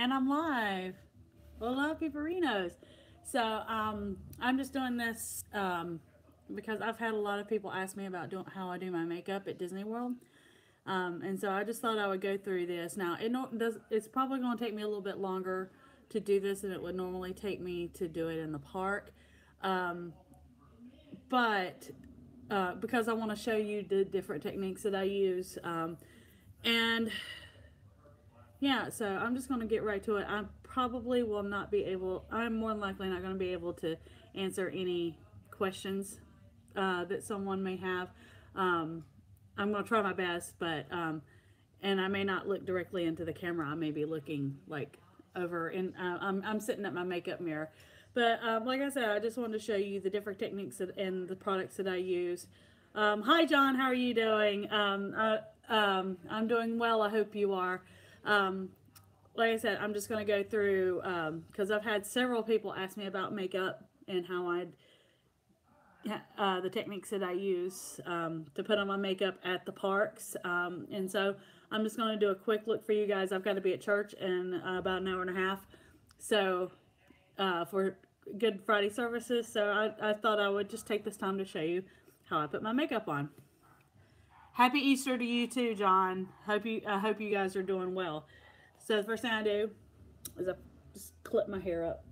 And I'm live. Hola, Piperinos. So, I'm just doing this because I've had a lot of people ask me about doing how I do my makeup at Disney World. And so I just thought I would go through this. Now, it's probably going to take me a little bit longer to do this than it would normally take me to do it in the park. Um, but because I want to show you the different techniques that I use. And Yeah, so I'm just going to get right to it. I probably will not be able, I'm more than likely not going to be able to answer any questions that someone may have. Um, I'm going to try my best, and I may not look directly into the camera. I may be looking like over, and I'm sitting at my makeup mirror. But like I said, I just wanted to show you the different techniques and the products that I use. Hi, John. How are you doing? I'm doing well. I hope you are. Um, like I said, I'm just going to go through because I've had several people ask me about makeup and how the techniques that I use to put on my makeup at the parks. And so I'm just going to do a quick look for you guys. I've got to be at church in about an hour and a half. So for Good Friday services. So I thought I would just take this time to show you how I put my makeup on. Happy Easter to you too, John. I hope you guys are doing well. So the first thing I do is I just clip my hair up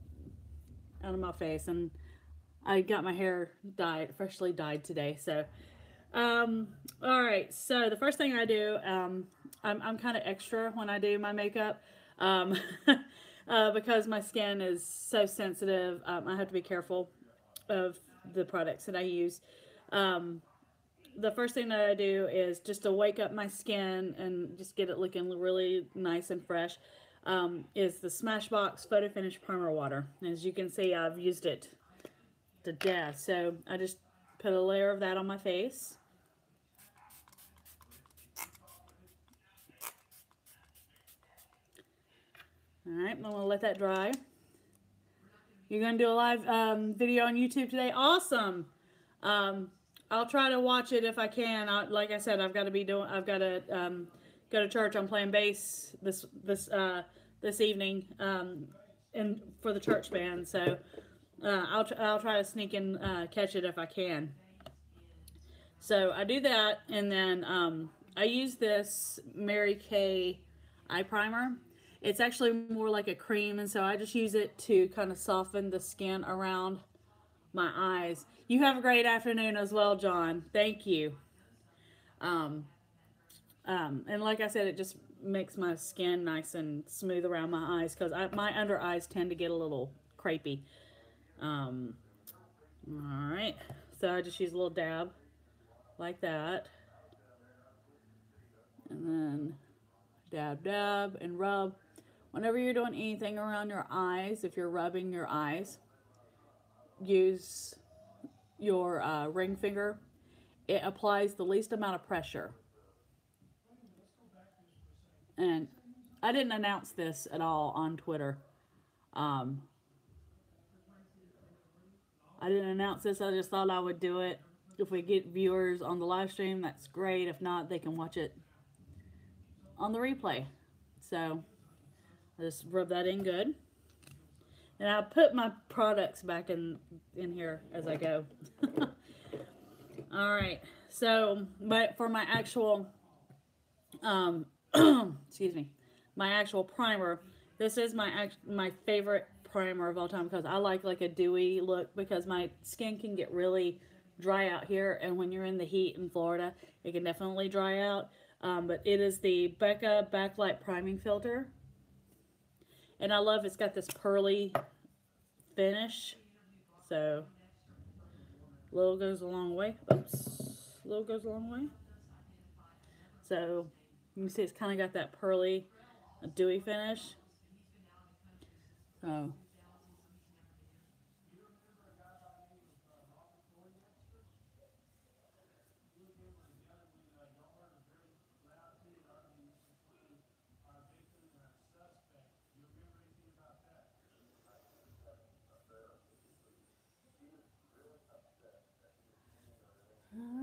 out of my face, and I got my hair freshly dyed today. So, all right. So the first thing I do, I'm kind of extra when I do my makeup, um, because my skin is so sensitive. I have to be careful of the products that I use. Um, the first thing that I do is just to wake up my skin and just get it looking really nice and fresh. Is the Smashbox Photo Finish Primer Water. As you can see, I've used it to death. So I just put a layer of that on my face. All right, I'm gonna let that dry. You're gonna do a live video on YouTube today. Awesome. Um, I'll try to watch it if I can. Like I said, I've got to go to church. I'm playing bass this evening, and for the church band. So I'll try to sneak and catch it if I can. So I do that, and then I use this Mary Kay eye primer. It's actually more like a cream, and so I just use it to kind of soften the skin around my eyes. You have a great afternoon as well, John. Thank you. Um, and like I said, it just makes my skin nice and smooth around my eyes because my under eyes tend to get a little crepey. Um, all right, so I just use a little dab like that, and then dab, dab, and rub. Whenever you're doing anything around your eyes, if you're rubbing your eyes, use your ring finger. It applies the least amount of pressure. And I didn't announce this at all on Twitter. Um, I didn't announce this. I just thought I would do it. If we get viewers on the live stream, that's great. If not, they can watch it on the replay. So I just rub that in good. And I'll put my products back in here as I go. All right. So, but for my actual, excuse me, my actual primer, this is my favorite primer of all time because I like a dewy look because my skin can get really dry out here, and when you're in the heat in Florida, it can definitely dry out. But it is the Becca Backlight Priming Filter, and I love it's got this pearly finish. So little goes a long way. Oops, little goes a long way. So you can see it's kind of got that pearly, dewy finish. So all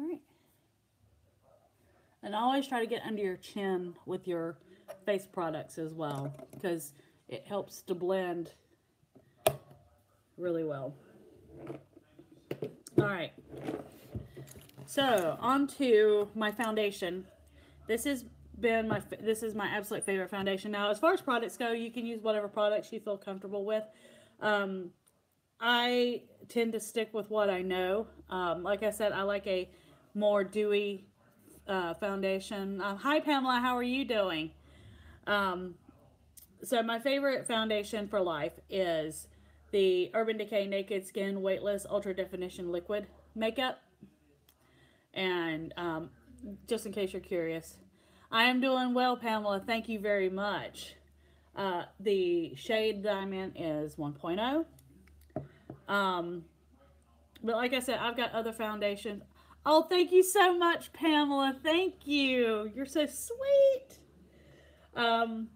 right. And always try to get under your chin with your face products as well, because it helps to blend really well. All right. So on to my foundation. This has been this is my absolute favorite foundation. Now, as far as products go, you can use whatever products you feel comfortable with. I tend to stick with what I know. Like I said, I like a more dewy foundation. Hi, Pamela. How are you doing? Um, so my favorite foundation for life is the Urban Decay Naked Skin Weightless Ultra Definition Liquid Makeup. And just in case you're curious, I am doing well, Pamela. Thank you very much. The shade that I'm in is 1.0. But like I said, I've got other foundations. Oh, thank you so much, Pamela. Thank you. You're so sweet. Um,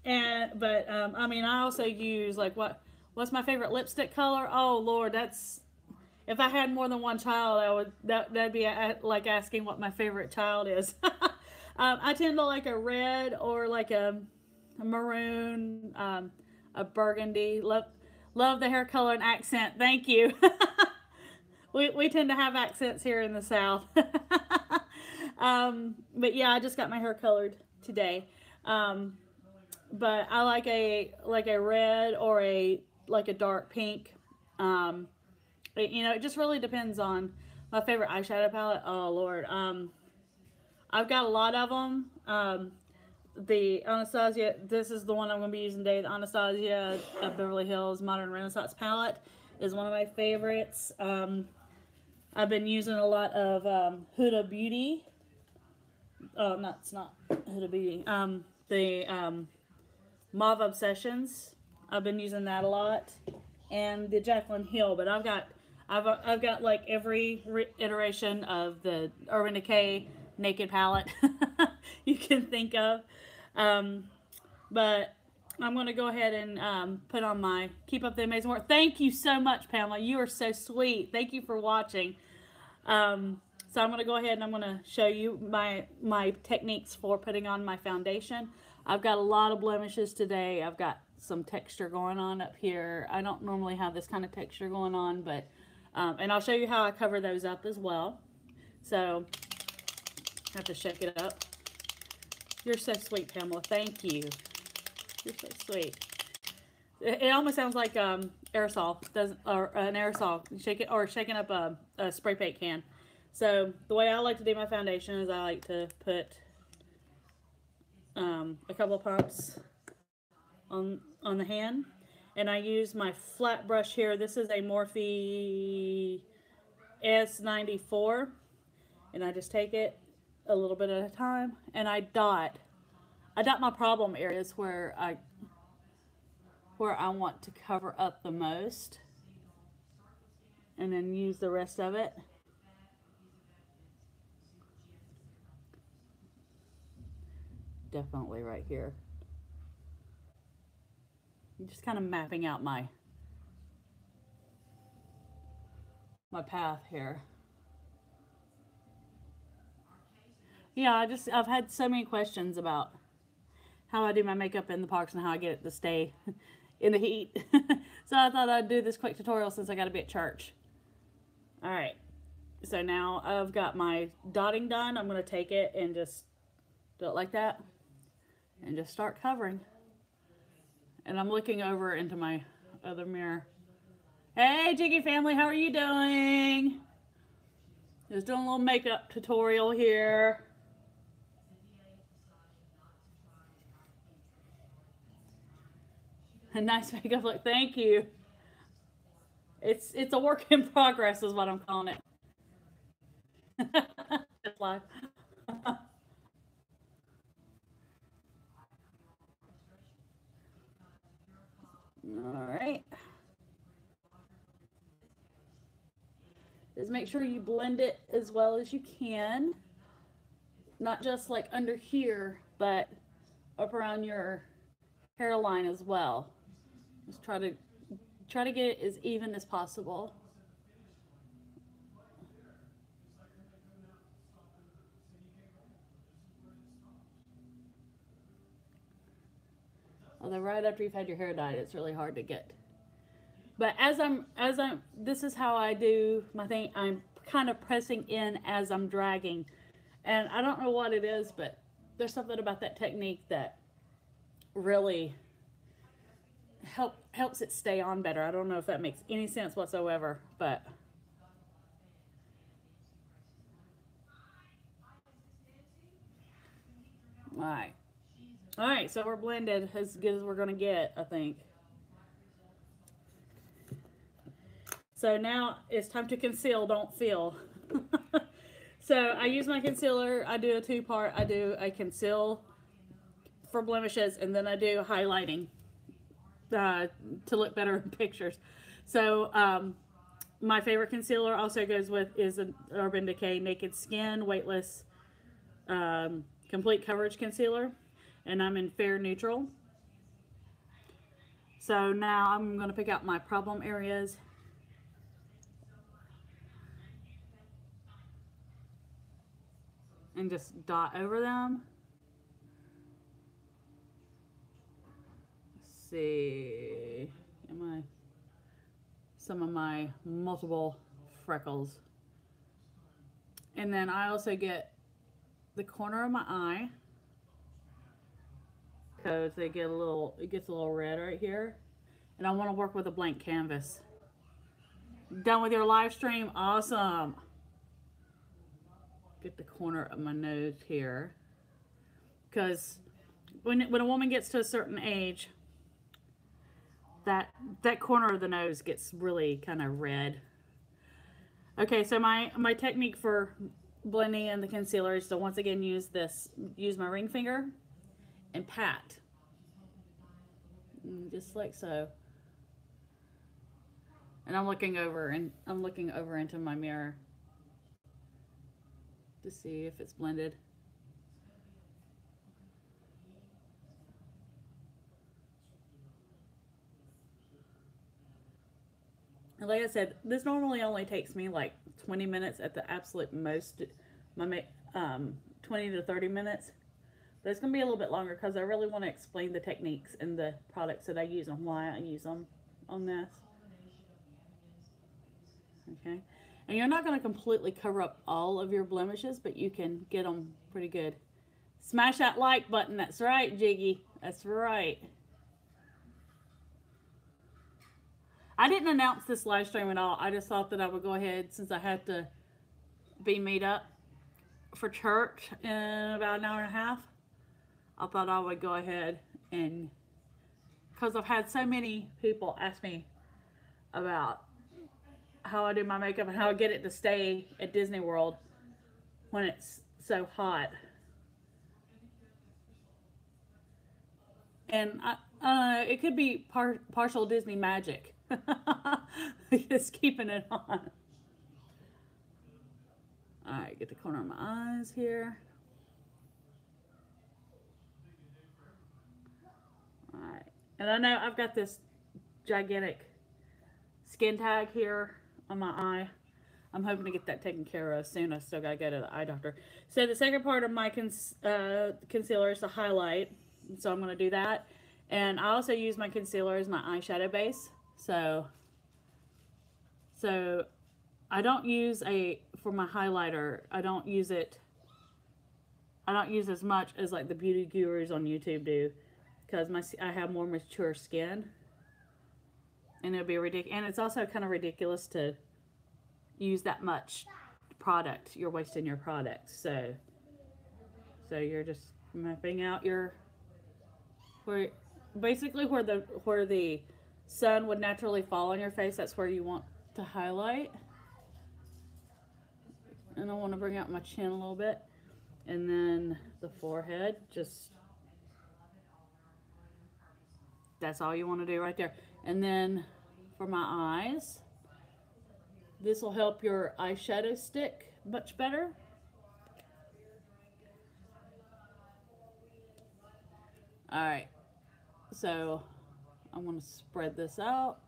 I mean, I also use like what's my favorite lipstick color? Oh Lord, that's if I had more than one child, that'd be like asking what my favorite child is. I tend to like a red or like a maroon, a burgundy. Love the hair color and accent. Thank you. We tend to have accents here in the South. But yeah, I just got my hair colored today. But I like a red or a dark pink. It just really depends on my favorite eyeshadow palette. Oh Lord, I've got a lot of them. The Anastasia, this is the one I'm going to be using today. The Anastasia Beverly Hills Modern Renaissance palette is one of my favorites. I've been using a lot of Huda Beauty. Oh, no, it's not Huda Beauty. The Mauve Obsessions. I've been using that a lot, and the Jaclyn Hill. But I've got like every iteration of the Urban Decay Naked palette you can think of. But I'm going to go ahead and put on my Keep Up the Amazing Work. Thank you so much, Pamela. You are so sweet. Thank you for watching. So I'm going to go ahead and I'm going to show you my techniques for putting on my foundation. I've got a lot of blemishes today. I've got some texture going on up here. I don't normally have this kind of texture going on, but and I'll show you how I cover those up as well. So I have to shake it up. You're so sweet, Pamela. Thank you. You're so sweet. It almost sounds like aerosol, or an aerosol, shaking up a spray paint can. So the way I like to do my foundation is I like to put a couple of pumps on the hand, and I use my flat brush here. This is a Morphe S94, and I just take it a little bit at a time, and I dot my problem areas where I want to cover up the most, and then use the rest of it. Definitely right here. I'm just kind of mapping out my path here. Yeah, I've had so many questions about how I do my makeup in the parks and how I get it to stay in the heat. So I thought I'd do this quick tutorial since I got to be at church. All right. So now I've got my dotting done. I'm going to take it and just do it like that and just start covering. And I'm looking over into my other mirror. Hey, Jiggy family, how are you doing? Just doing a little makeup tutorial here. A nice makeup look. Thank you. It's a work in progress is what I'm calling it. Just live. All right. Just make sure you blend it as well as you can. Not just like under here, but up around your hairline as well. Just try to get it as even as possible. Although right after you've had your hair dyed, it's really hard to get. But this is how I do my thing. I'm kind of pressing in as I'm dragging. And I don't know what it is, but there's something about that technique that really helps it stay on better. I don't know if that makes any sense whatsoever, but all right. All right, so we're blended as good as we're going to get, I think. So now it's time to conceal, don't fill. So I use my concealer. I do a two-part. I do a conceal for blemishes, and then I do highlighting to look better in pictures. So my favorite concealer also goes with is an Urban Decay Naked Skin Weightless Complete Coverage Concealer, and I'm in Fair Neutral. So now I'm going to pick out my problem areas. And just dot over them. Let's see, some of my multiple freckles. And then I also get the corner of my eye, because it gets a little red right here. And I want to work with a blank canvas. Done with your live stream? Awesome. Get the corner of my nose here, because when a woman gets to a certain age, that corner of the nose gets really kind of red. Okay, so my technique for blending in the concealer is to once again use my ring finger and pat, just like so. And I'm looking over into my mirror to see if it's blended. And like I said, this normally only takes me like 20 minutes at the absolute most, 20 to 30 minutes. But it's going to be a little bit longer because I really want to explain the techniques and the products that I use and why I use them on this. Okay. And you're not going to completely cover up all of your blemishes, but you can get them pretty good. Smash that like button. That's right, Jiggy. That's right. I didn't announce this live stream at all. I just thought that I would go ahead, since I had to be made up for church in about an hour and a half. I thought I would go ahead and, because I've had so many people ask me about how I do my makeup and how I get it to stay at Disney World when it's so hot. And it could be partial Disney magic. Just keeping it on. Alright, get the corner of my eyes here. Alright. And I know I've got this gigantic skin tag here on my eye. I'm hoping to get that taken care of soon. I still gotta go to the eye doctor. So the second part of my concealer is to highlight. So I'm gonna do that. And I also use my concealer as my eyeshadow base. So I don't use for my highlighter, I don't use as much as like the beauty gurus on YouTube do, because I have more mature skin. And it'll be ridiculous. And it's also kind of ridiculous to use that much product. You're wasting your product. So you're just mapping out basically where the sun would naturally fall on your face. That's where you want to highlight. And I want to bring out my chin a little bit, and then the forehead. That's all you want to do right there. And then for my eyes, this will help your eyeshadow stick much better. All right, so I'm going to spread this out.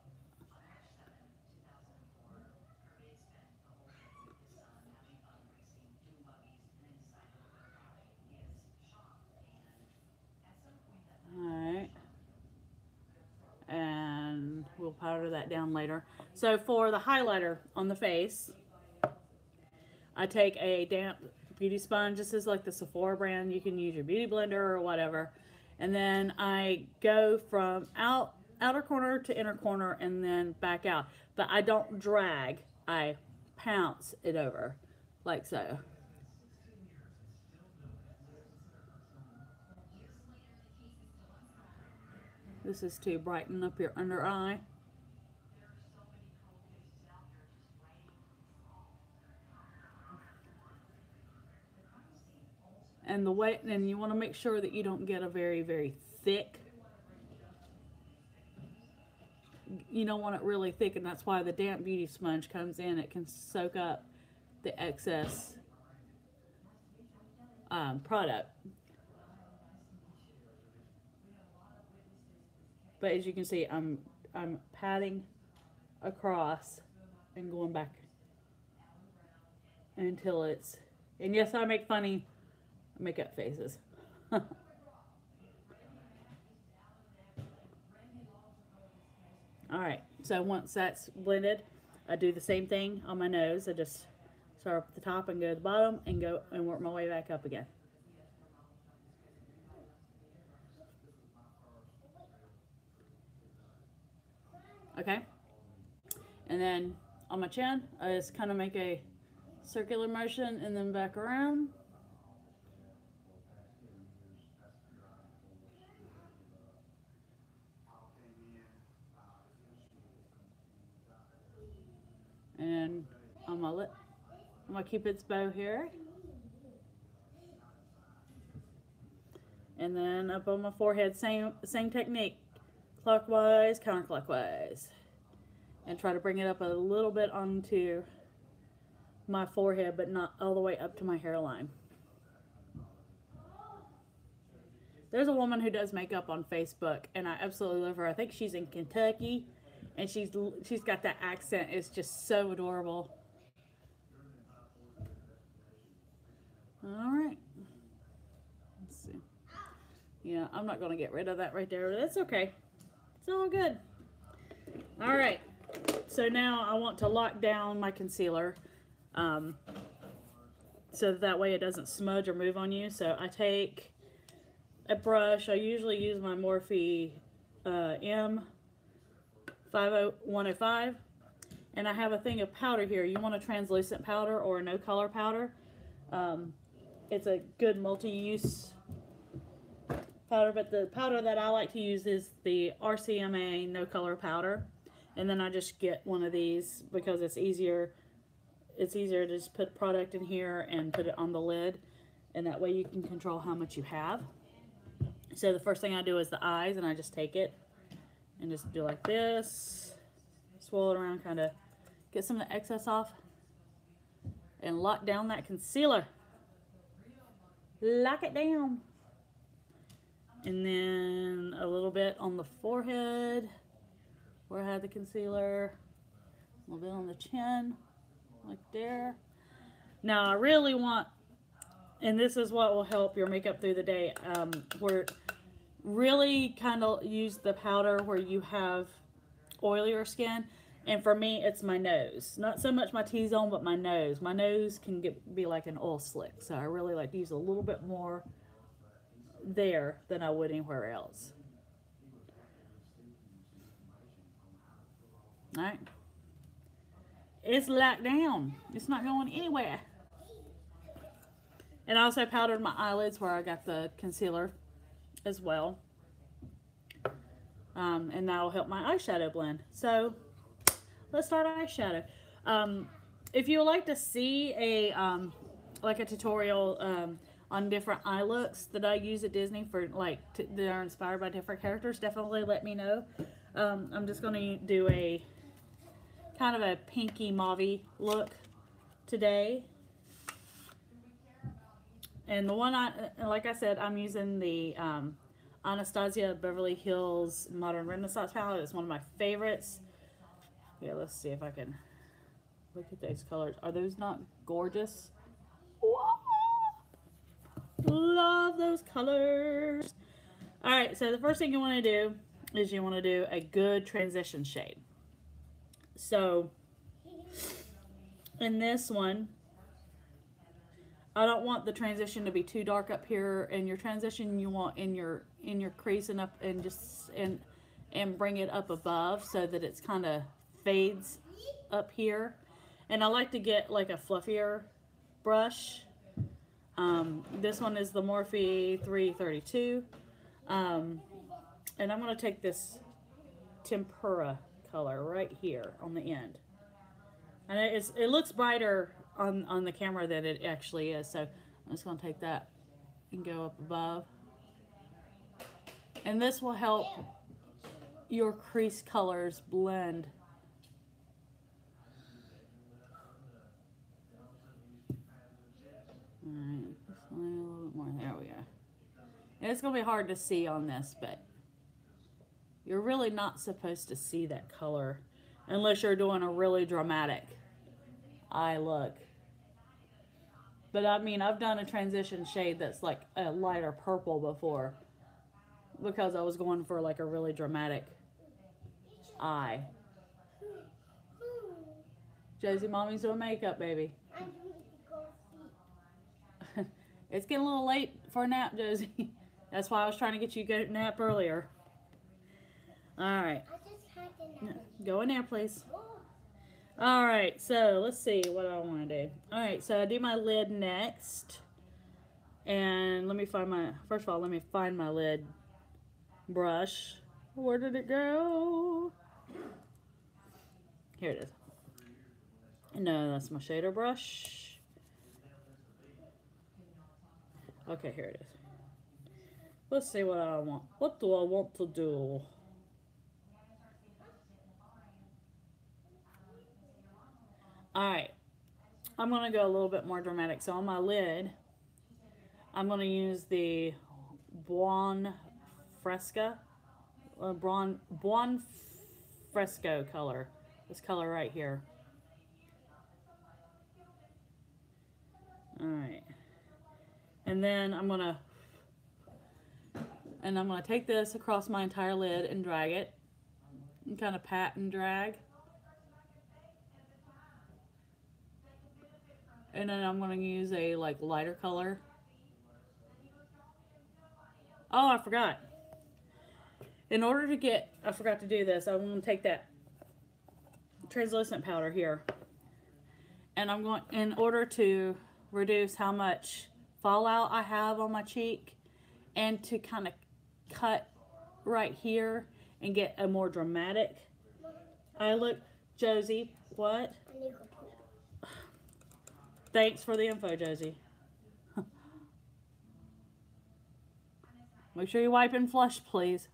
All right. powder that down later. So for the highlighter on the face, I take a damp beauty sponge. This is like the Sephora brand. You can use your beauty blender or whatever. And then I go from outer corner to inner corner and then back out. But I don't drag. I pounce it over like so. This is to brighten up your under eye. And and you want to make sure that you don't get a very, very thick. You don't want it really thick, and that's why the damp beauty sponge comes in. It can soak up the excess product. But as you can see, I'm patting across and going back until it's, and yes, I make funny makeup faces. Alright, so once that's blended, I do the same thing on my nose. I just start at the top and go to the bottom and go and work my way back up again. Okay, and then on my chin, I just kind of make a circular motion and then back around. And on my lip, on my Cupid's bow here. And then up on my forehead, same technique, clockwise, counterclockwise. And try to bring it up a little bit onto my forehead, but not all the way up to my hairline. There's a woman who does makeup on Facebook, and I absolutely love her. I think she's in Kentucky, and she's got that accent. It's just so adorable. All right. Let's see. Yeah, I'm not going to get rid of that right there. That's okay. It's all good. All right. So now I want to lock down my concealer so that way it doesn't smudge or move on you. So I take a brush. I usually use my Morphe M50105, and I have a thing of powder here. You want a translucent powder or a no color powder. It's a good multi-use powder, but the powder that I like to use is the RCMA no color powder. And then I just get one of these because it's easier. It's easier to just put product in here and put it on the lid, and that way you can control how much you have. So the first thing I do is the eyes, and I just take it and just do like this, swirl it around, kind of get some of the excess off, and lock down that concealer. Lock it down. And then a little bit on the forehead where I had the concealer, a little bit on the chin, like there. Now I really want, and this is what will help your makeup through the day, where really kind of use the powder where you have oilier skin. And for me, it's my nose. Not so much my T-zone, but my nose. My nose can be like an oil slick, so I really like to use a little bit more there than I would anywhere else. Alright. It's locked down. It's not going anywhere. And I also powdered my eyelids where I got the concealer as well. And that'll help my eyeshadow blend. So let's start eyeshadow. If you would like to see a like a tutorial on different eye looks that I use at Disney for that are inspired by different characters, definitely let me know. I'm just going to do a kind of a pinky mauve look today. And the one like I said, I'm using the Anastasia Beverly Hills Modern Renaissance palette. It's one of my favorites. Yeah, let's see if I can look at those colors. Are those not gorgeous? Whoa! Love those colors. Alright, so the first thing you want to do is you want to do a good transition shade. So in this one, I don't want the transition to be too dark up here. In your transition, you want in your crease and up and just and bring it up above so that it's kind of fades up here. And I like to get like a fluffier brush. This one is the Morphe 332. And I'm going to take this tempera color right here on the end. And it looks brighter on the camera than it actually is. So I'm just going to take that and go up above. And this will help your crease colors blend. Alright, just a little bit more. There we go. And it's going to be hard to see on this, but you're really not supposed to see that color unless you're doing a really dramatic eye look. But I mean, I've done a transition shade that's like a lighter purple before because I was going for like a really dramatic eye. Josie, mommy's doing makeup, baby. It's getting a little late for a nap, Josie. That's why I was trying to get you to nap earlier. Alright. Go in there, please. Alright, so let's see what I want to do. Alright, so I do my lid next. And let me find my, first of all, let me find my lid brush. Where did it go? Here it is. No, that's my shader brush. Okay, here it is. Let's see what I want. What do I want to do? Alright. I'm going to go a little bit more dramatic. So on my lid, I'm going to use the Buon Fresca. Buon Fresco color. This color right here. Alright. And then I'm gonna take this across my entire lid and drag it. And kind of pat and drag. And then I'm gonna use a like lighter color. Oh, I forgot. In order to get, I forgot to do this, I'm gonna take that translucent powder here. And I'm going, in order to reduce how much fallout I have on my cheek and to kind of cut right here and get a more dramatic eye look. Josie, what? Thanks for the info, Josie. Make sure you wipe and flush, please.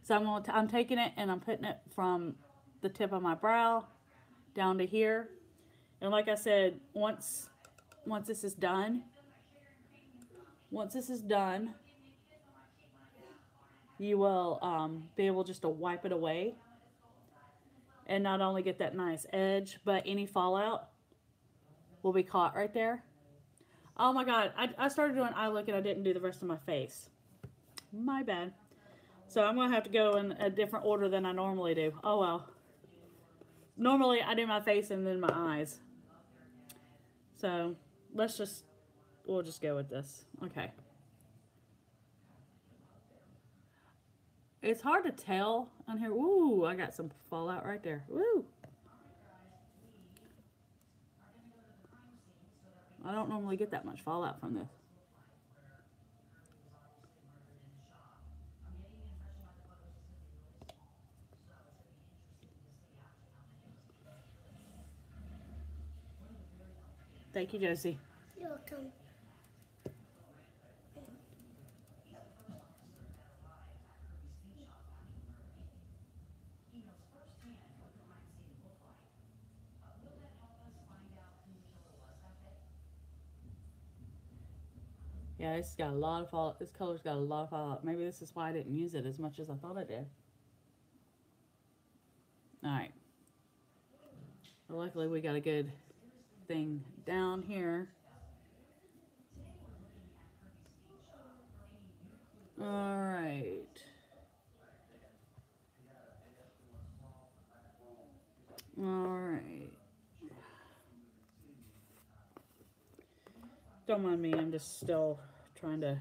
So I'm taking it and I'm putting it from the tip of my brow down to here. And like I said, once this is done, you will be able just to wipe it away and not only get that nice edge, but any fallout will be caught right there. Oh my God, I started doing eye look and I didn't do the rest of my face. My bad. So I'm going to have to go in a different order than I normally do. Oh well. Normally I do my face and then my eyes. So we'll just go with this. Okay. It's hard to tell on here. Ooh, I got some fallout right there. Woo. I don't normally get that much fallout from this. Thank you, Josie. You're welcome. Yeah, it's got a lot of fallout. This color's got a lot of fallout. Maybe this is why I didn't use it as much as I thought I did. Alright. Well, luckily we got a good thing down here. Alright. Don't mind me, I'm just still trying to.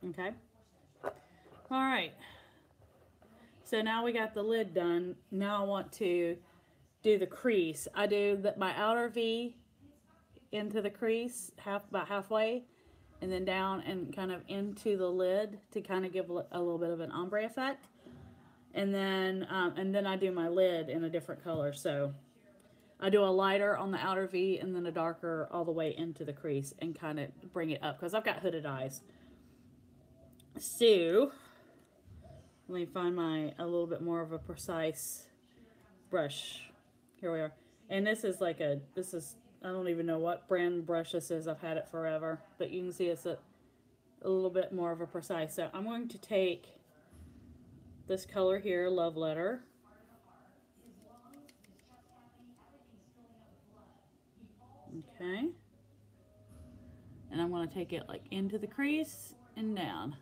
Okay. All right. So now we got the lid done. Now I want to do the crease. I do my outer V into the crease, about halfway, and then down and kind of into the lid to kind of give a little bit of an ombre effect. And then I do my lid in a different color. So I do a lighter on the outer V and then a darker all the way into the crease and kind of bring it up because I've got hooded eyes. So let me find a little bit more of a precise brush. Here we are. And this is I don't even know what brand brush this is. I've had it forever. But you can see it's a little bit more of a precise. So I'm going to take this color here, Love Letter. Okay. And I'm going to take it like into the crease and down.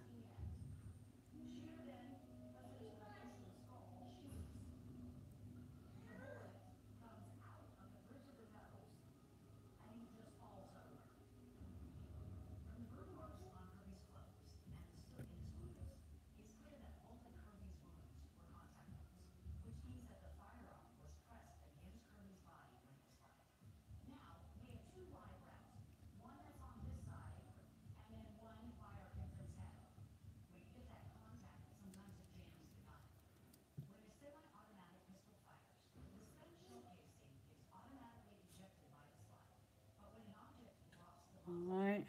Alright.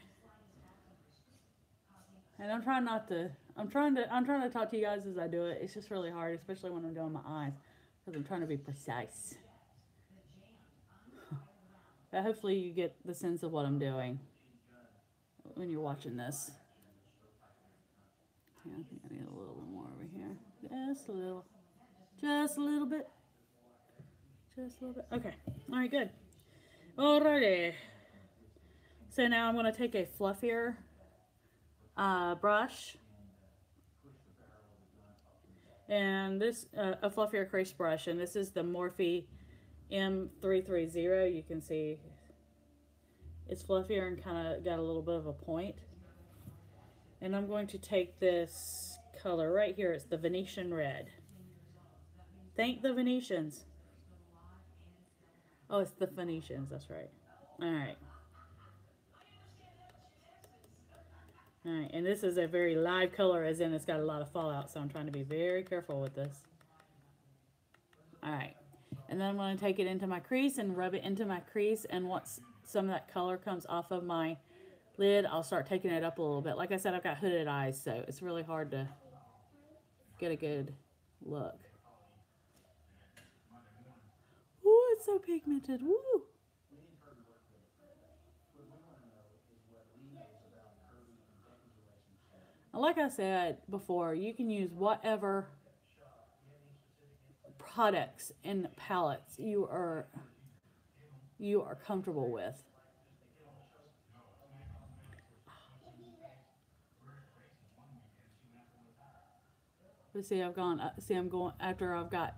And I'm trying to talk to you guys as I do it. It's just really hard, especially when I'm doing my eyes, because I'm trying to be precise. But hopefully you get the sense of what I'm doing when you're watching this. Yeah, I think I need a little bit more over here. Just a little. Just a little bit. Just a little bit. Okay. Alright, good. Alrighty. So now I'm going to take a fluffier brush. And this, a fluffier crease brush. And this is the Morphe M330. You can see it's fluffier and kind of got a little bit of a point. And I'm going to take this color right here. It's the Venetian Red. Thank the Venetians. Oh, it's the Phoenicians. That's right. Alright. Alright, and this is a very live color, as in it's got a lot of fallout, so I'm trying to be very careful with this. Alright, and then I'm going to take it into my crease and rub it into my crease, and once some of that color comes off of my lid, I'll start taking it up a little bit. Like I said, I've got hooded eyes, so it's really hard to get a good look. Ooh, it's so pigmented. Woo! Like I said before, you can use whatever products and palettes you are comfortable with. But see, I'm going after I've got,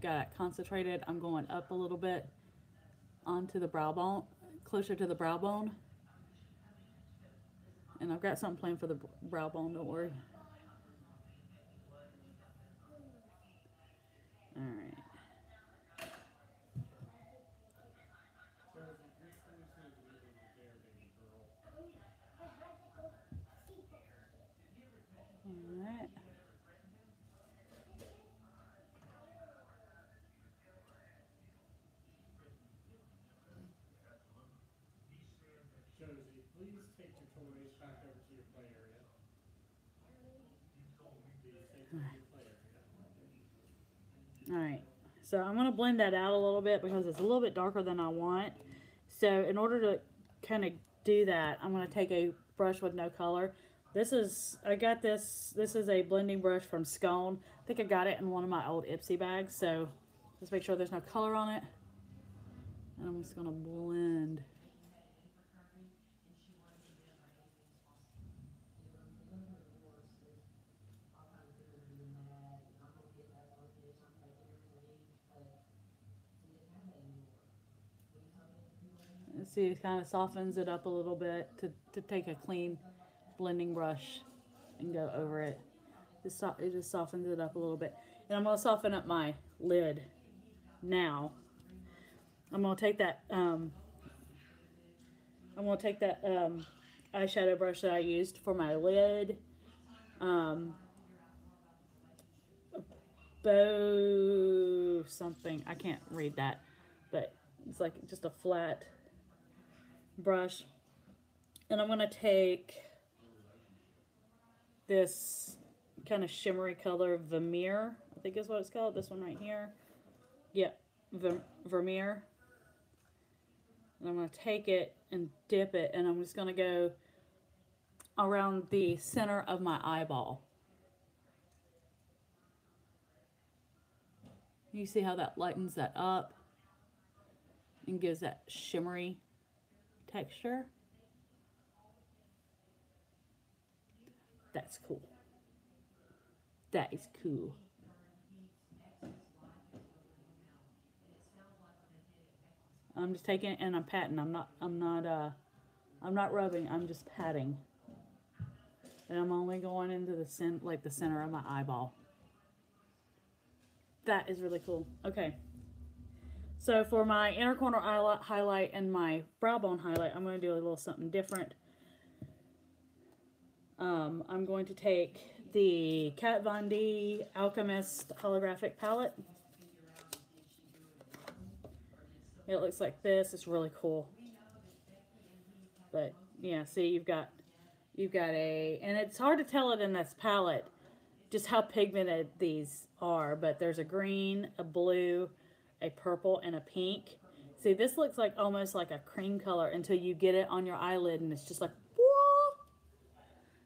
got it concentrated. I'm going up a little bit onto the brow bone, closer to the brow bone. And I've got something planned for the brow bone. Don't worry. All right. All right. Josie, please take your toys back over to your play area. Please take them to your play area. All right. So I'm going to blend that out a little bit because it's a little bit darker than I want. So in order to kind of do that, I'm going to take a brush with no color. I got this is a blending brush from Scone. I think I got it in one of my old Ipsy bags. So just make sure there's no color on it. And I'm just going to blend. See, it kind of softens it up a little bit to take a clean blending brush and go over it. It just softens it up a little bit. And I'm going to soften up my lid now. I'm going to take that eyeshadow brush that I used for my lid. Bow something. I can't read that, but it's like just a flat brush. And I'm going to take this kind of shimmery color, Vermeer, I think is what it's called. This one right here. Yeah, Vermeer. And I'm going to take it and dip it, and I'm just going to go around the center of my eyeball. You see how that lightens that up and gives that shimmery texture? That's cool. That is cool. I'm just taking it and I'm patting. I'm not rubbing. I'm just patting. And I'm only going into the center of my eyeball. That is really cool. Okay. So for my inner corner highlight and my brow bone highlight, I'm going to do a little something different. I'm going to take the Kat Von D Alchemist holographic palette. It looks like this. It's really cool. But yeah, see, you've got and it's hard to tell it in this palette just how pigmented these are, but there's a green, a blue, a purple, and a pink. See, this looks like almost like a cream color until you get it on your eyelid, and it's just like, whoa.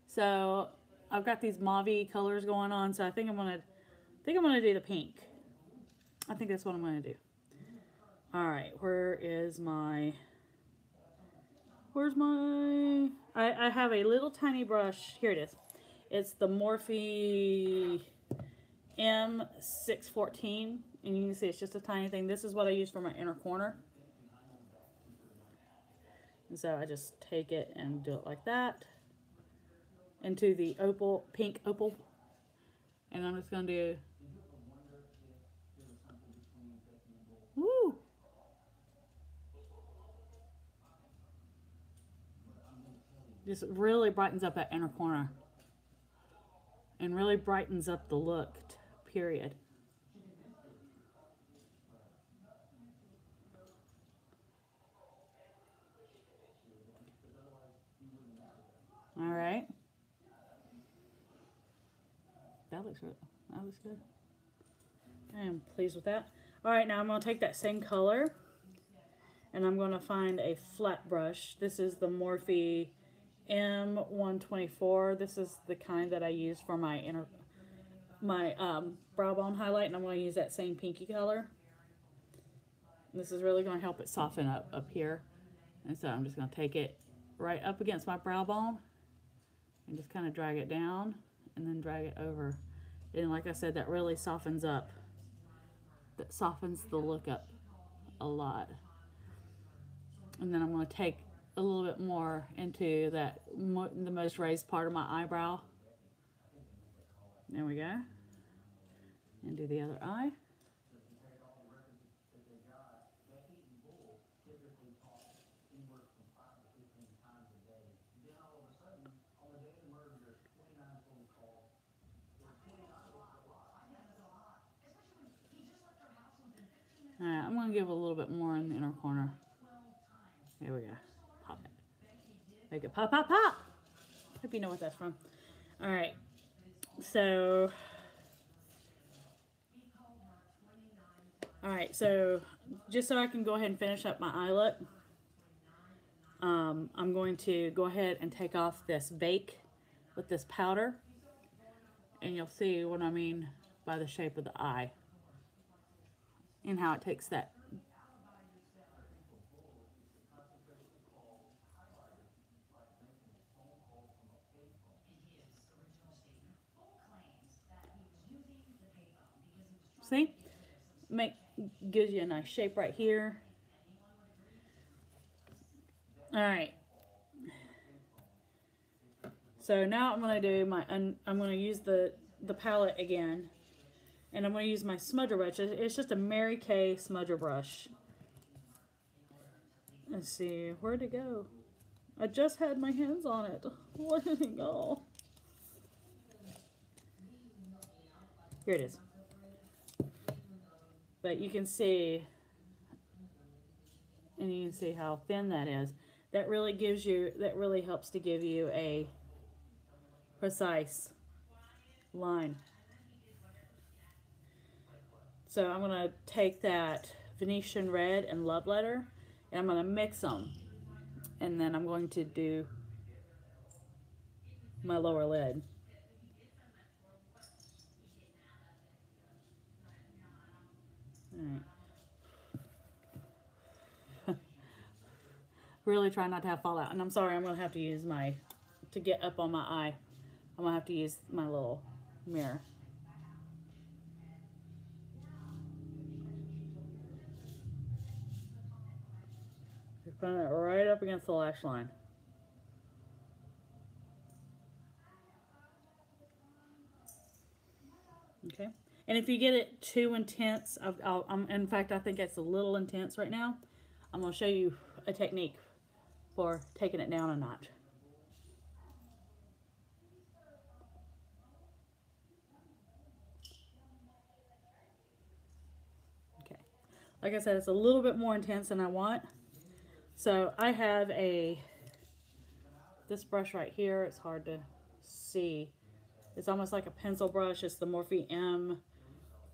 So I've got these mauve colors going on, so I think I'm gonna do the pink. I think that's what I'm gonna do. All right, where's my? I have a little tiny brush. Here it is. It's the Morphe M614, and you can see it's just a tiny thing. This is what I use for my inner corner. And so I just take it and do it like that into the pink opal. And I'm just going to do, woo! Just really brightens up that inner corner. And really brightens up the look, period. All right. That looks good. I am pleased with that. All right, now I'm going to take that same color and I'm going to find a flat brush. This is the Morphe M124. This is the kind that I use for my brow bone highlight, and I'm going to use that same pinky color. This is really going to help it soften up here. And so I'm just going to take it right up against my brow bone and just kind of drag it down and then drag it over. And like I said, that really softens up. That softens the look up a lot. And then I'm going to take a little bit more into the most raised part of my eyebrow. There we go. And do the other eye. Alright, I'm going to give a little bit more in the inner corner. There we go. Pop it. Make it pop, pop, pop! Hope you know what that's from. Alright. So... Alright, so just so I can go ahead and finish up my eye look, I'm going to go ahead and take off this bake with this powder. And you'll see what I mean by the shape of the eye. And how it takes that. See? Gives you a nice shape right here. All right. So now I'm gonna do my. I'm gonna use the palette again, and I'm gonna use my smudger brush. It's just a Mary Kay smudger brush. Let's see, where'd it go? I just had my hands on it. Where did it go? Here it is. But you can see, and you can see how thin that is. That really gives you, that really helps to give you a precise line. So I'm gonna take that Venetian red and love letter, and I'm gonna mix them, and then I'm going to do my lower lid. All right. Really try not to have fallout, and I'm sorry, I'm gonna have to use my, to get up on my eye, I'm gonna have to use my little mirror. Just putting it right up against the lash line. Okay, and if you get it too intense, in fact, I think it's a little intense right now. I'm going to show you a technique for taking it down a notch. Okay, like I said, it's a little bit more intense than I want. So I have this brush right here. It's hard to see. It's almost like a pencil brush. It's the Morphe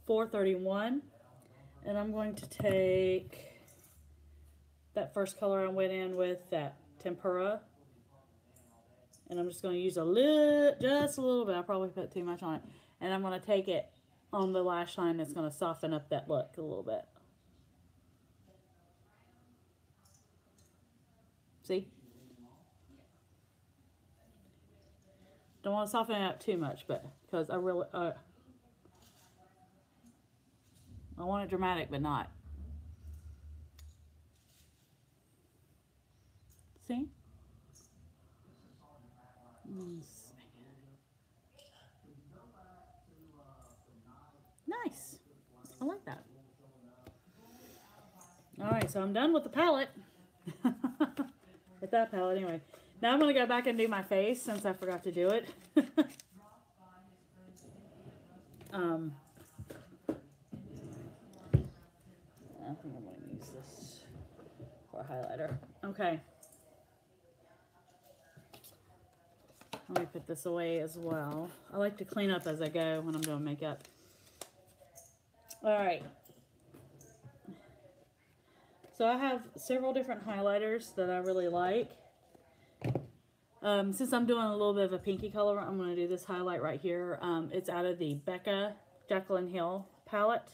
M431. And I'm going to take that first color I went in with, that tempera, and I'm just going to use just a little bit. I probably put too much on it, and I'm going to take it on the lash line. That's going to soften up that look a little bit. See? Don't want to soften it up too much, but because I really I want it dramatic, but not. See? Nice. I like that. Alright, so I'm done with the palette. With that palette, anyway. Now I'm going to go back and do my face since I forgot to do it. I think I'm going to use this for a highlighter. Okay. Let me put this away as well. I like to clean up as I go when I'm doing makeup. Alright. So I have several different highlighters that I really like. Since I'm doing a little bit of a pinky color, I'm going to do this highlight right here. It's out of the Becca Jaclyn Hill palette.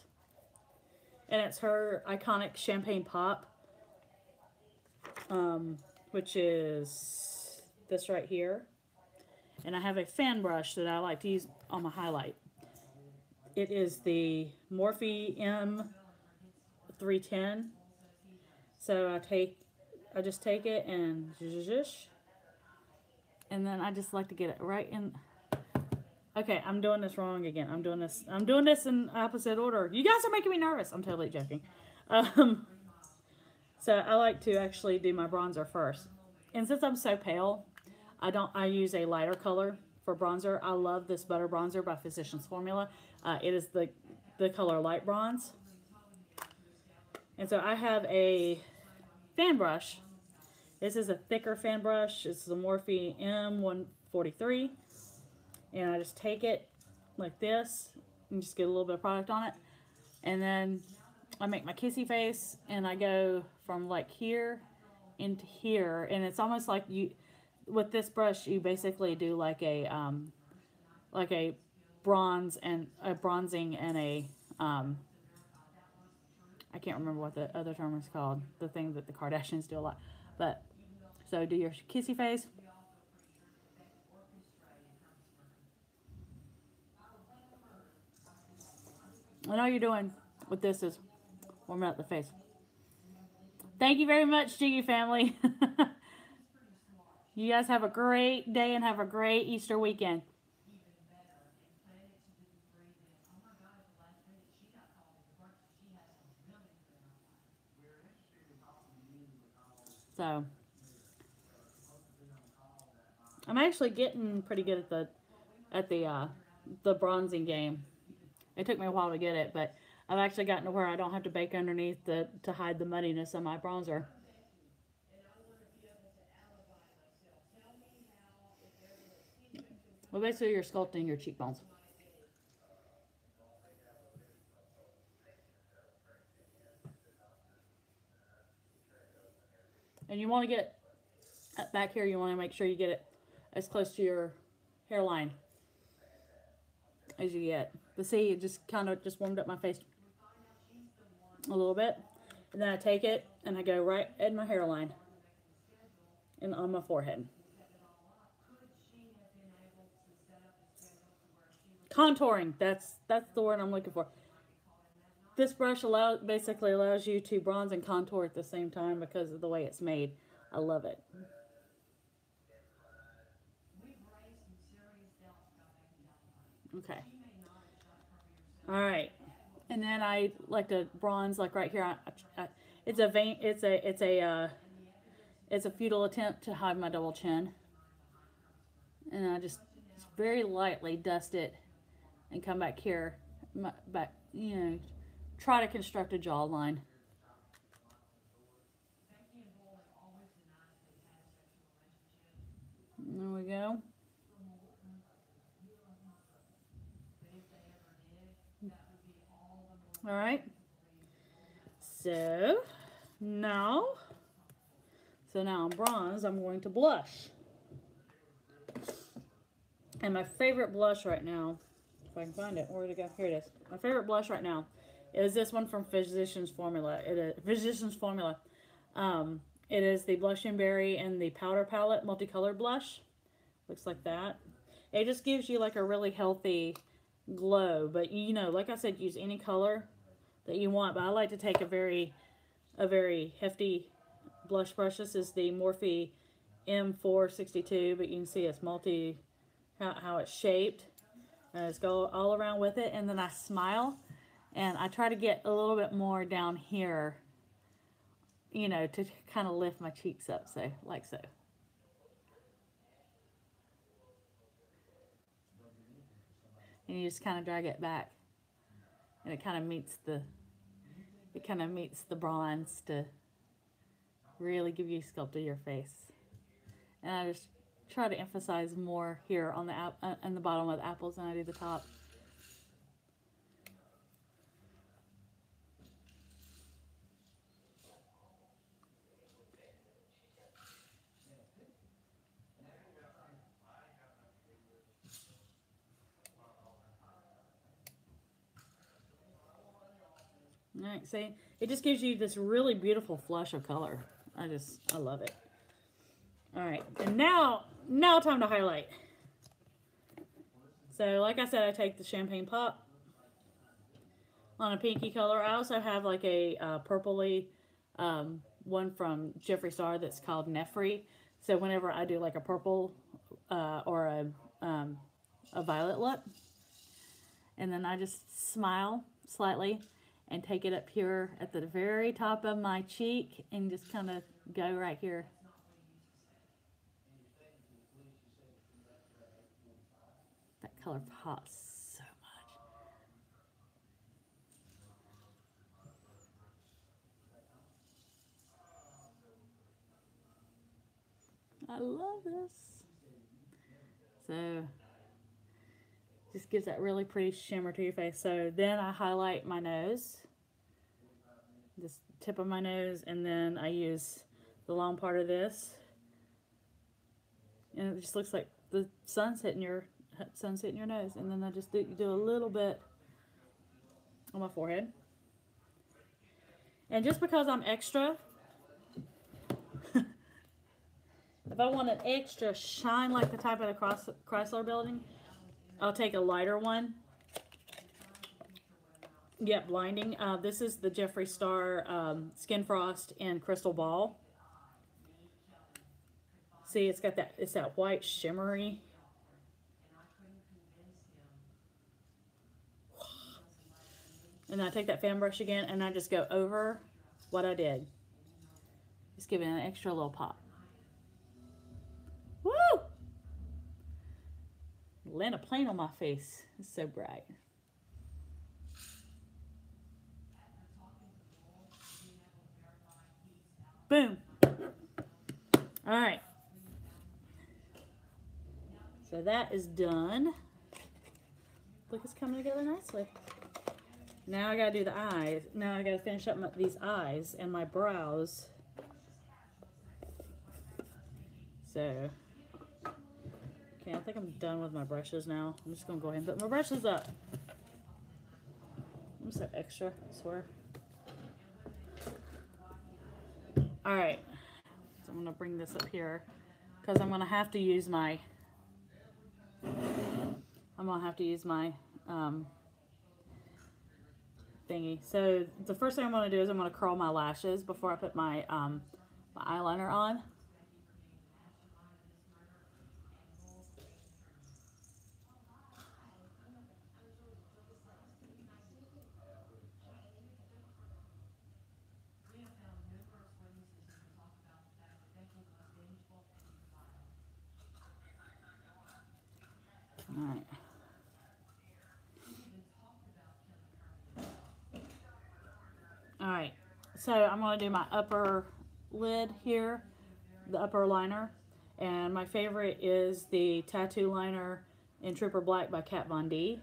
And it's her iconic Champagne Pop. Which is this right here. And I have a fan brush that I like to use on my highlight. It is the Morphe M310. So I just take it and then I just like to get it right in. Okay, I'm doing this wrong again. I'm doing this in opposite order. You guys are making me nervous. I'm totally joking. So I like to actually do my bronzer first. And since I'm so pale, I use a lighter color for bronzer. I love this Butter Bronzer by Physicians Formula. It is the color Light Bronze. And so I have a fan brush. This is a thicker fan brush. It's the Morphe M143. And I just take it like this and just get a little bit of product on it. And then I make my kissy face and I go from like here into here. And it's almost like with this brush, you basically do like a bronzing and a, I can't remember what the other term is called. The thing that the Kardashians do a lot. But, so do your kissy face. And all you're doing with this is warming up the face. Thank you very much, Jiggy family. You guys have a great day and have a great Easter weekend. So I'm actually getting pretty good at the bronzing game. It took me a while to get it, but I've actually gotten to where I don't have to bake underneath to hide the muddiness of my bronzer. Well, basically, you're sculpting your cheekbones. And you want to get back here, you want to make sure you get it as close to your hairline as you get. But see, it just kind of just warmed up my face a little bit. And then I take it and I go right in my hairline and on my forehead. Contouring, that's the word I'm looking for. This brush basically allows you to bronze and contour at the same time because of the way it's made. I love it. Okay. All right. And then I like to bronze like right here. It's a vein. It's a futile attempt to hide my double chin. And I just very lightly dust it and come back here, back, try to construct a jawline. There we go. All right. So now on bronze, I'm going to blush. And my favorite blush right now, if I can find it, where did it go? Here it is. My favorite blush right now is this one from Physicians Formula. It is the Blushing Berry and the Powder Palette multicolored blush. Looks like that. It just gives you like a really healthy glow. But like I said, use any color that you want. But I like to take a very hefty blush brush. This is the Morphe M462, but you can see it's how it's shaped. And I just go all around with it, and then I smile, and I try to get a little bit more down here, to kind of lift my cheeks up, so like so. And you just kind of drag it back, and it kind of meets the bronze to really give you a sculpt of your face. And I just try to emphasize more here on the bottom of the apples than I do the top. All right, see, it just gives you this really beautiful flush of color. I love it. All right, and now time to highlight. So like I said, I take the Champagne Pop on a pinky color. I also have like a purpley one from Jeffree Star that's called Nefri. So whenever I do like a purple or a violet look, and then I just smile slightly and take it up here at the very top of my cheek and just kind of go right here. That color pops so much. I love this. So just gives that really pretty shimmer to your face. So then I highlight my nose, this tip of my nose, and then I use the long part of this, and it just looks like the sun's hitting your nose. And then I just do a little bit on my forehead. And just because I'm extra, if I want an extra shine like the type of the Chrysler Building, I'll take a lighter one. Yep, blinding. This is the Jeffree Star Skin Frost in Crystal Ball. See, it's that white shimmery. And I take that fan brush again and I just go over what I did. Just give it an extra little pop. Woo! Land a plane on my face. It's so bright. Boom. All right. So that is done. Look, it's coming together nicely. Now I gotta do the eyes. Now I gotta finish up these eyes and my brows. So, okay, I think I'm done with my brushes now. I'm just gonna go ahead and put my brushes up. I'm so extra, I swear. All right, so I'm gonna bring this up here because I'm gonna have to use my thingy. So the first thing I'm gonna do is I'm gonna curl my lashes before I put my eyeliner on. All right. All right, so I'm going to do my upper lid here, the upper liner, and my favorite is the Tattoo Liner in Trooper Black by Kat Von D.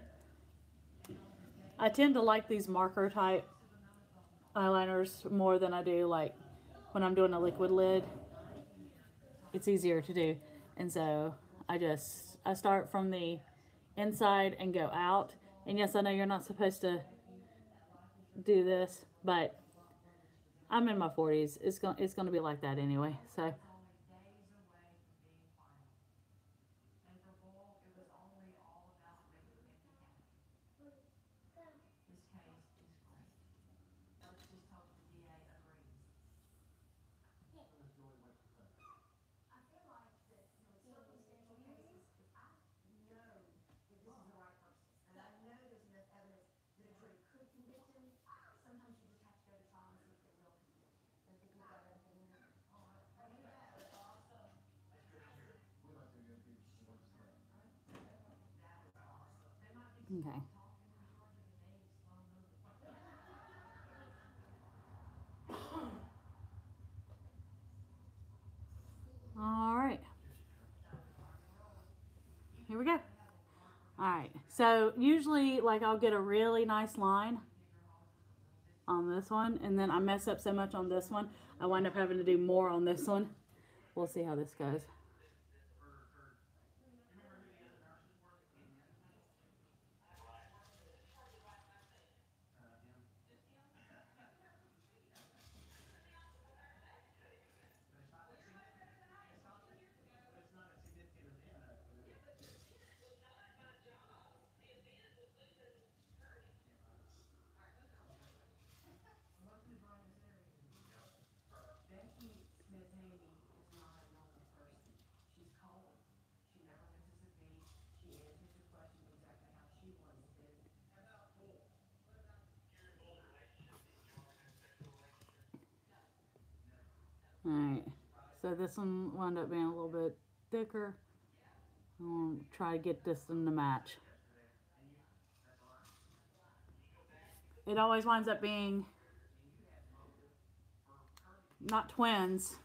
I tend to like these marker type eyeliners more than I do like when I'm doing a liquid lid. It's easier to do, and so I start from the inside and go out. And yes, I know you're not supposed to do this, but I'm in my 40s. It's gonna be like that anyway. So. Okay. All right. Here we go. All right. So usually, like, I'll get a really nice line on this one, and then I mess up so much on this one, I wind up having to do more on this one. We'll see how this goes. All right. So this one wound up being a little bit thicker. I'll try to get this one to match. It always winds up being not twins,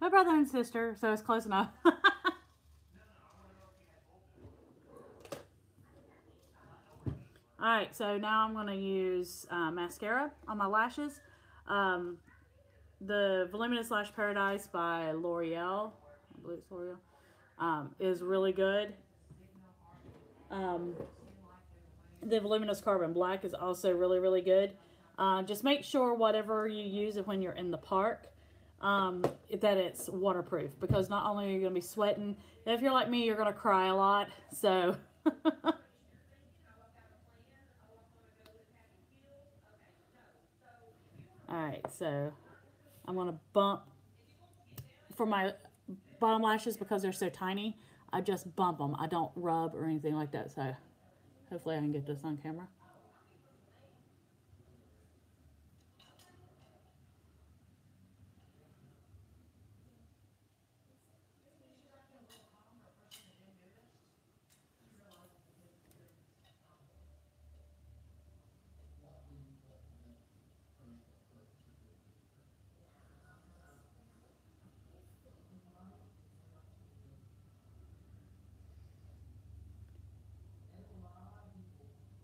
but brother and sister, so it's close enough. Alright, so now I'm going to use mascara on my lashes. The Voluminous Lash Paradise by L'Oreal, I believe it's L'Oreal, is really good. The Voluminous Carbon Black is also really, really good. Just make sure whatever you use when you're in the park, that it's waterproof, because not only are you going to be sweating, if you're like me, you're going to cry a lot. So all right, so I'm going to bump for my bottom lashes, because they're so tiny, I just bump them. I don't rub or anything like that. So hopefully I can get this on camera.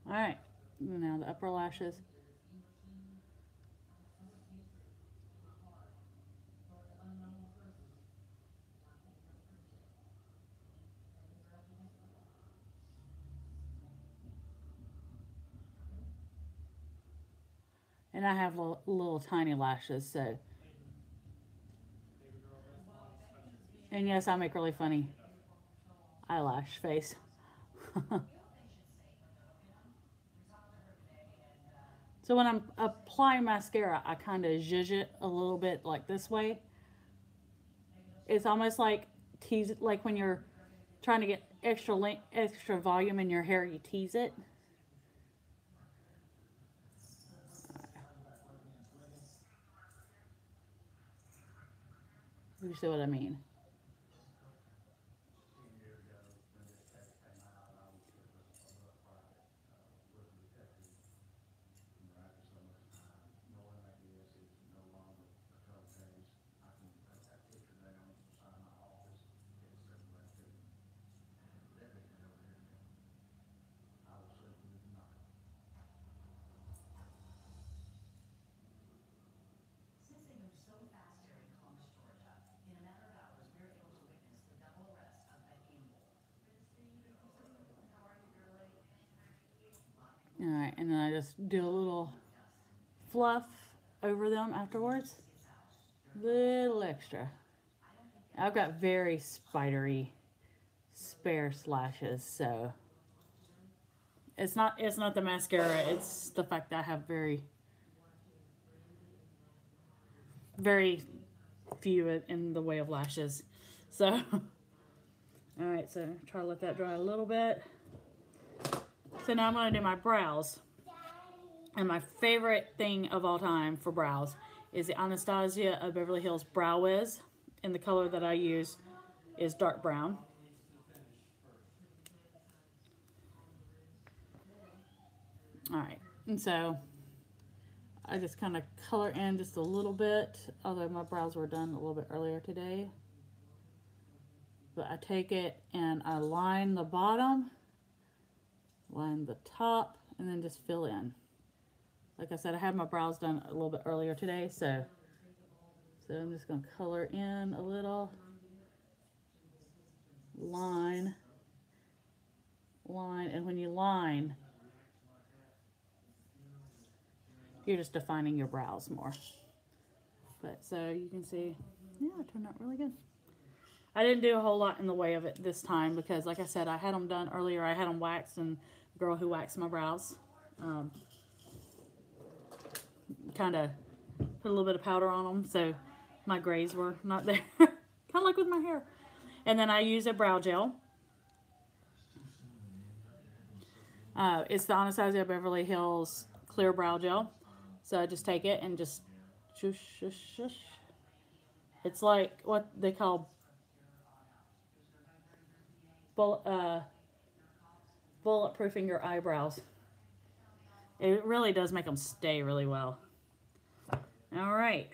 All right, now the upper lashes. And I have little tiny lashes, so. And yes, I make really funny eyelash face. So when I'm applying mascara, I kind of zhuzh it a little bit like this way. It's almost like tease it, like when you're trying to get extra length, extra volume in your hair, you tease it. You see what I mean? All right, and then I just do a little fluff over them afterwards. Little extra. I've got very spidery, sparse lashes, so it's not the mascara. It's the fact that I have very few in the way of lashes. So, all right, so try to let that dry a little bit. So now I'm going to do my brows. And my favorite thing of all time for brows is the Anastasia of Beverly Hills Brow Wiz. And the color that I use is dark brown. All right, and so I just kind of color in just a little bit, although my brows were done a little bit earlier today. But I take it and I line the bottom, line the top, and then just fill in. Like I said, I had my brows done a little bit earlier today, so I'm just going to color in a little, line, and when you line, you're just defining your brows more. But so you can see, yeah, it turned out really good. I didn't do a whole lot in the way of it this time because, like I said, I had them done earlier. I had them waxed, and the girl who waxed my brows kind of put a little bit of powder on them, so my grays were not there. Kind of like with my hair. And then I use a brow gel. It's the Anastasia Beverly Hills Clear Brow Gel. So I just take it and just shush, shush, shush. It's like what they call bulletproofing your eyebrows. It really does make them stay really well. All right.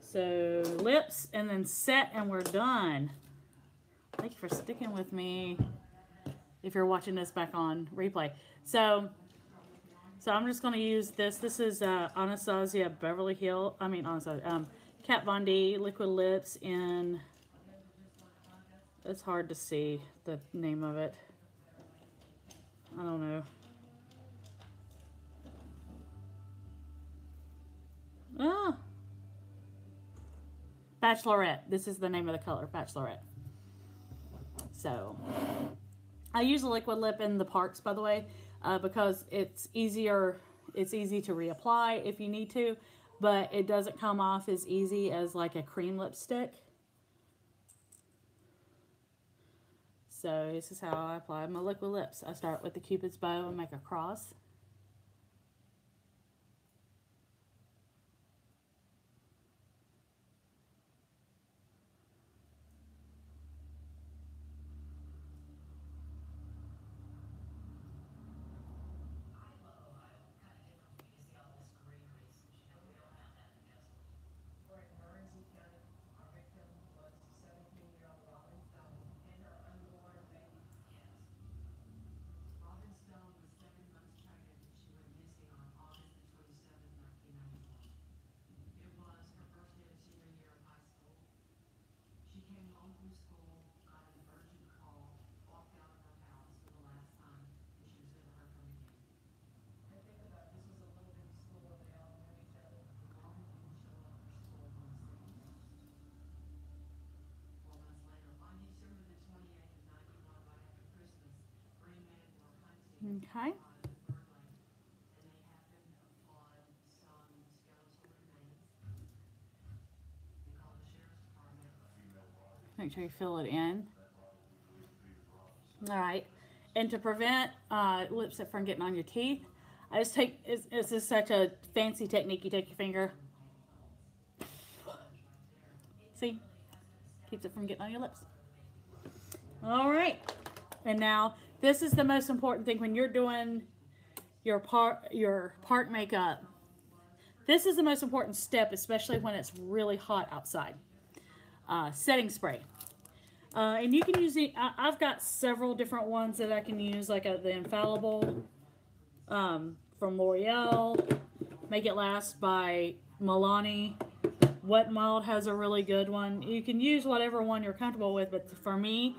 So lips and then set, and we're done. Thank you for sticking with me if you're watching this back on replay. So I'm just going to use this. This is Anastasia Beverly Hills. Kat Von D Liquid Lips in, it's hard to see the name of it. I don't know. Bachelorette. This is the name of the color, Bachelorette. So I use a liquid lip in the parts, by the way, because it's easy to reapply if you need to, but it doesn't come off as easy as like a cream lipstick. So this is how I apply my liquid lips. I start with the Cupid's bow and make a cross. Okay. Make sure you fill it in. All right. And to prevent lipstick from getting on your teeth, I just take, it's just such a fancy technique. You take your finger, see, keeps it from getting on your lips. All right. And now this is the most important thing when you're doing your part makeup. This is the most important step, especially when it's really hot outside. Setting spray. And you can use the, I've got several different ones that I can use, like the Infallible from L'Oreal. Make It Last by Milani. Wet n Wild has a really good one. You can use whatever one you're comfortable with, but for me,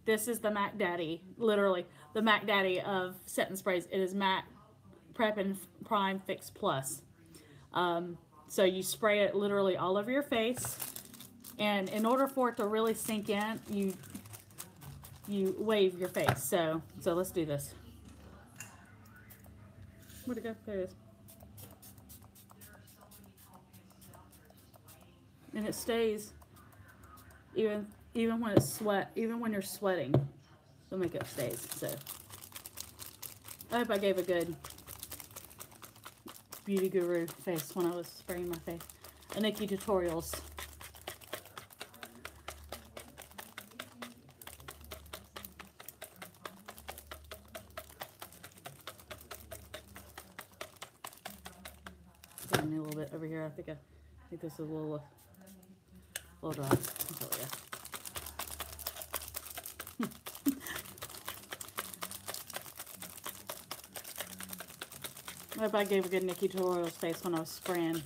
this is the Mac Daddy, literally the Mac Daddy of setting sprays. It is Mac Prep and Prime Fix Plus. So you spray it literally all over your face, and in order for it to really sink in, you wave your face. So let's do this. Where'd it go? There it is. And it stays even when it's even when you're sweating, the makeup stays. So I hope I gave a good beauty guru face when I was spraying my face. A Nikki Tutorials. A little bit over here. I think this is a little dry. Oh, yeah. I hope I gave a good Nikki Tutorials face when I was spraying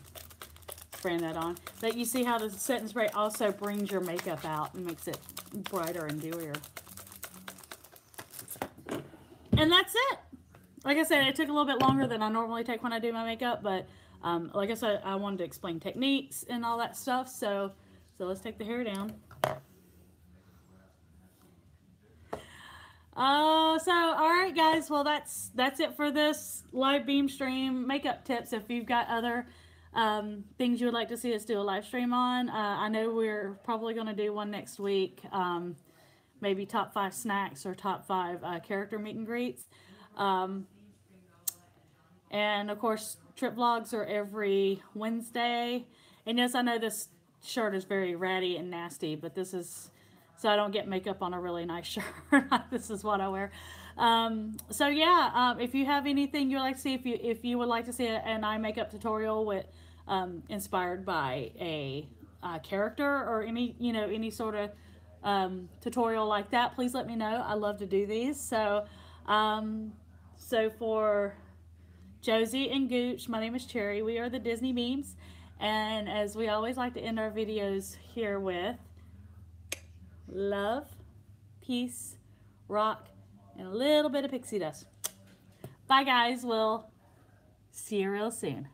that on. But you see how the setting spray also brings your makeup out and makes it brighter and dewier. And that's it. Like I said, it took a little bit longer than I normally take when I do my makeup, but like I said, I wanted to explain techniques and all that stuff. So let's take the hair down. So all right, guys. Well, that's it for this live beam stream makeup tips. If you've got other things you would like to see us do a live stream on, I know we're probably going to do one next week. Maybe top 5 snacks or top 5 character meet and greets. And of course, trip vlogs are every Wednesday. And yes, I know this shirt is very ratty and nasty, but this is so I don't get makeup on a really nice shirt. This is what I wear. So yeah, if you have anything you'd like to see, if you would like to see an eye makeup tutorial with inspired by a character or any sort of tutorial like that, please let me know. I love to do these. So for Josie and Gooch, my name is Cherry. We are the Disney Beams, and as we always like to end our videos here with love, peace, rock, and a little bit of pixie dust. Bye guys, we'll see you real soon.